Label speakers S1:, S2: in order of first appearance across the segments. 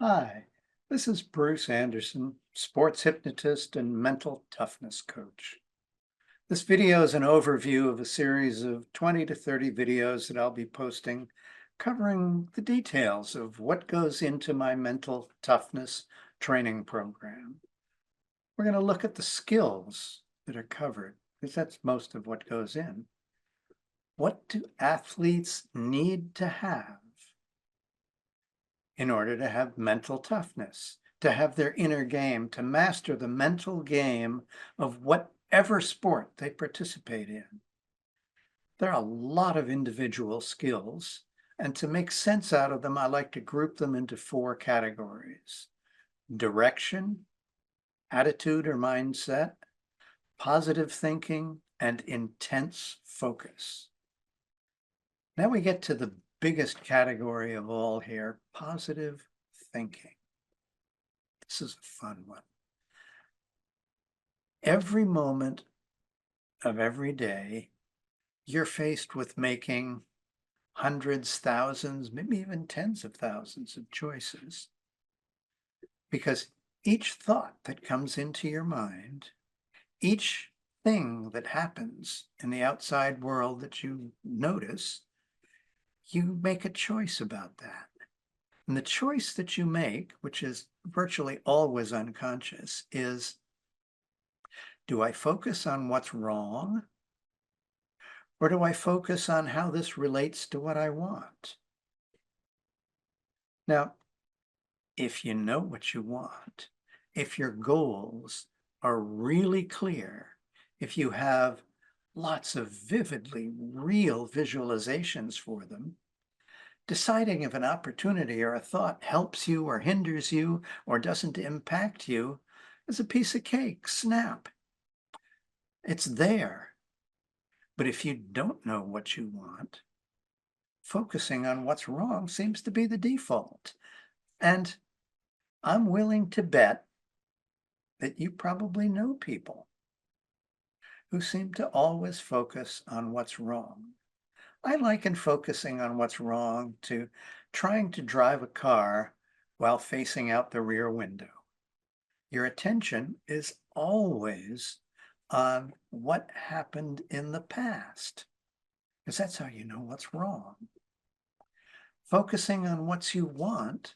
S1: Hi, this is Bruce Anderson, sports hypnotist and mental toughness coach. This video is an overview of a series of 20 to 30 videos that I'll be posting covering the details of what goes into my mental toughness training program. We're going to look at the skills that are covered because that's most of what goes in. What do athletes need to have in order to have mental toughness, to have their inner game, to master the mental game of whatever sport they participate in? There are a lot of individual skills, and to make sense out of them, I like to group them into four categories: direction, attitude or mindset, positive thinking, and intense focus. Now we get to the biggest category of all here, positive thinking. This is a fun one. Every moment of every day, you're faced with making hundreds, thousands, maybe even tens of thousands of choices. Because each thought that comes into your mind, each thing that happens in the outside world that you notice, you make a choice about that. And the choice that you make, which is virtually always unconscious, is, do I focus on what's wrong? Or do I focus on how this relates to what I want? Now, if you know what you want, if your goals are really clear, if you have lots of vividly real visualizations for them, deciding if an opportunity or a thought helps you or hinders you or doesn't impact you is a piece of cake. Snap. It's there. But if you don't know what you want, focusing on what's wrong seems to be the default. And I'm willing to bet that you probably know people who seem to always focus on what's wrong. I liken focusing on what's wrong to trying to drive a car while facing out the rear window. Your attention is always on what happened in the past, because that's how you know what's wrong. Focusing on what you want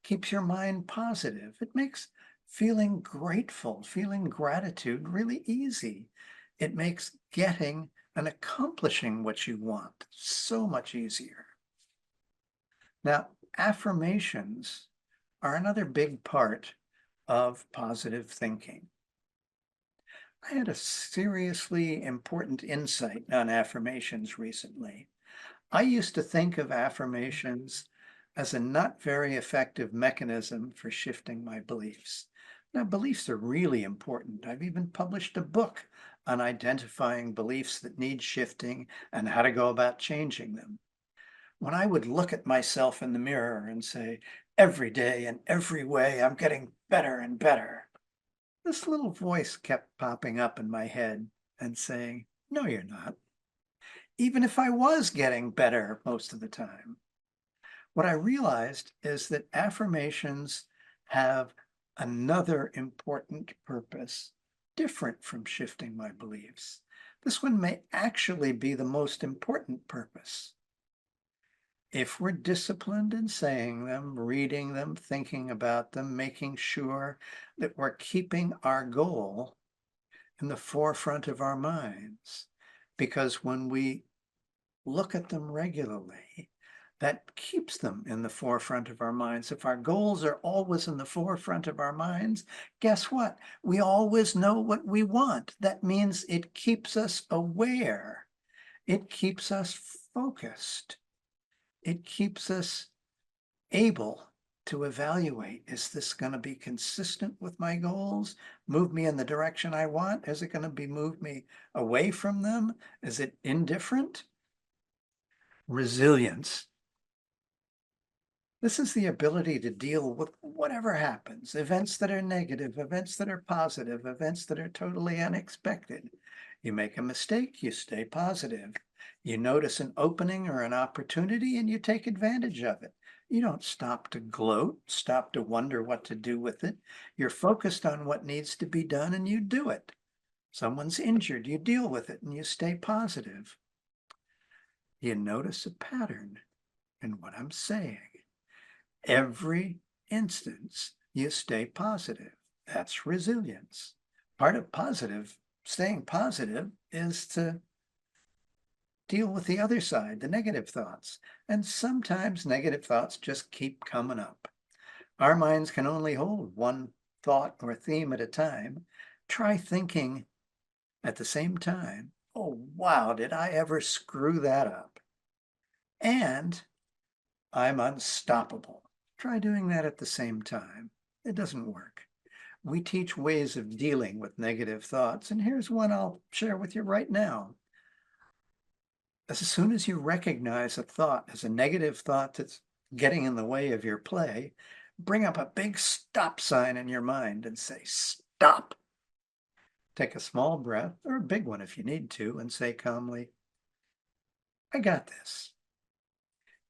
S1: keeps your mind positive. It makes feeling grateful, feeling gratitude really easy. It makes getting and accomplishing what you want so much easier. Now, affirmations are another big part of positive thinking. I had a seriously important insight on affirmations recently. I used to think of affirmations as a not very effective mechanism for shifting my beliefs. Now, beliefs are really important. I've even published a book on identifying beliefs that need shifting and how to go about changing them. When I would look at myself in the mirror and say, every day in every way, I'm getting better and better, this little voice kept popping up in my head and saying, no, you're not, even if I was getting better most of the time. What I realized is that affirmations have another important purpose, different from shifting my beliefs. This one may actually be the most important purpose. If we're disciplined in saying them, reading them, thinking about them, making sure that we're keeping our goal in the forefront of our minds, because when we look at them regularly, that keeps them in the forefront of our minds. If our goals are always in the forefront of our minds, guess what? We always know what we want. That means it keeps us aware. It keeps us focused. It keeps us able to evaluate, is this going to be consistent with my goals? Move me in the direction I want? Is it going to be move me away from them? Is it indifferent? Resilience. This is the ability to deal with whatever happens, events that are negative, events that are positive, events that are totally unexpected. You make a mistake, you stay positive. You notice an opening or an opportunity and you take advantage of it. You don't stop to gloat, stop to wonder what to do with it. You're focused on what needs to be done and you do it. Someone's injured, you deal with it and you stay positive. You notice a pattern in what I'm saying. Every instance, you stay positive. That's resilience. Part of staying positive is to deal with the other side, the negative thoughts. And sometimes negative thoughts just keep coming up. Our minds can only hold one thought or theme at a time. Try thinking at the same time, oh, wow, did I ever screw that up? And I'm unstoppable. Try doing that at the same time. It doesn't work. We teach ways of dealing with negative thoughts, and here's one I'll share with you right now. As soon as you recognize a thought as a negative thought that's getting in the way of your play, bring up a big stop sign in your mind and say, stop. Take a small breath, or a big one if you need to, and say calmly, I got this.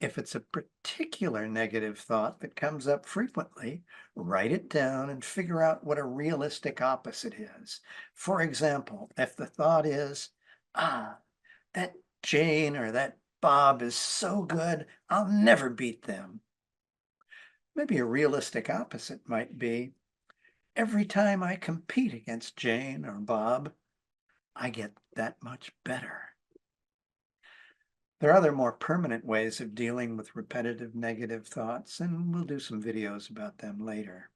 S1: If it's a particular negative thought that comes up frequently, write it down and figure out what a realistic opposite is. For example, if the thought is, that Jane or that Bob is so good, I'll never beat them. Maybe a realistic opposite might be, every time I compete against Jane or Bob, I get that much better. There are other more permanent ways of dealing with repetitive negative thoughts, and we'll do some videos about them later.